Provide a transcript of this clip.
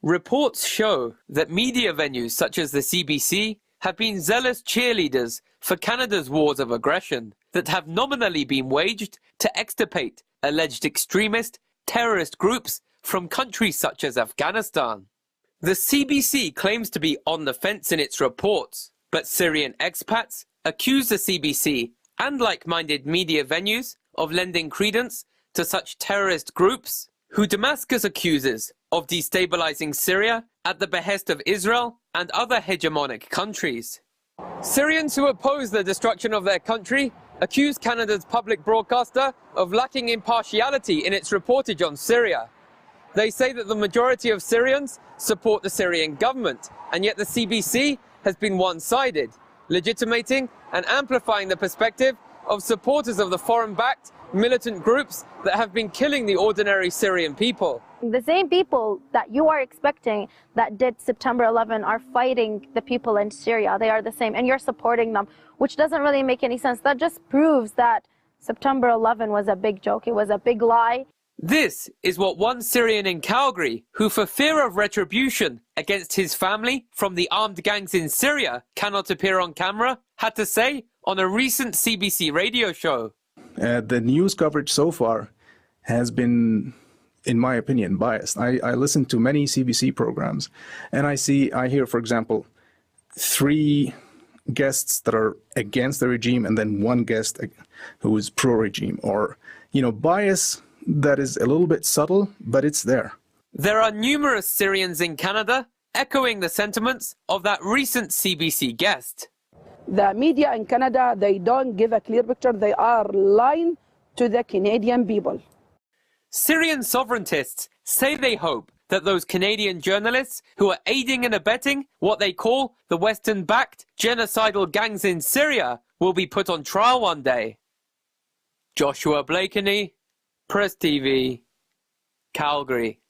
Reports show that media venues such as the CBC have been zealous cheerleaders for Canada's wars of aggression that have nominally been waged to extirpate alleged extremist, terrorist groups from countries such as Afghanistan. The CBC claims to be on the fence in its reports, but Syrian expats accuse the CBC and like-minded media venues of lending credence to such terrorist groups, who Damascus accuses of destabilizing Syria at the behest of Israel and other hegemonic countries. Syrians who oppose the destruction of their country accuse Canada's public broadcaster of lacking impartiality in its reportage on Syria. They say that the majority of Syrians support the Syrian government, and yet the CBC has been one-sided, legitimating and amplifying the perspective of supporters of the foreign-backed militant groups that have been killing the ordinary Syrian people. The same people that you are expecting that did September 11 are fighting the people in Syria. They are the same, and you're supporting them, which doesn't really make any sense. That just proves that September 11 was a big joke. It was a big lie. This is what one Syrian in Calgary, who for fear of retribution against his family from the armed gangs in Syria cannot appear on camera, had to say on a recent CBC radio show. The news coverage so far has been, in my opinion, biased. I listen to many CBC programs, and I hear, for example, 3 guests that are against the regime and then 1 guest who is pro-regime, or, bias that is a little bit subtle, but it's there. There are numerous Syrians in Canada echoing the sentiments of that recent CBC guest. The media in Canada, they don't give a clear picture. They are lying to the Canadian people. Syrian sovereigntists say they hope that those Canadian journalists who are aiding and abetting what they call the Western-backed genocidal gangs in Syria will be put on trial one day. Joshua Blakeney, Press TV, Calgary.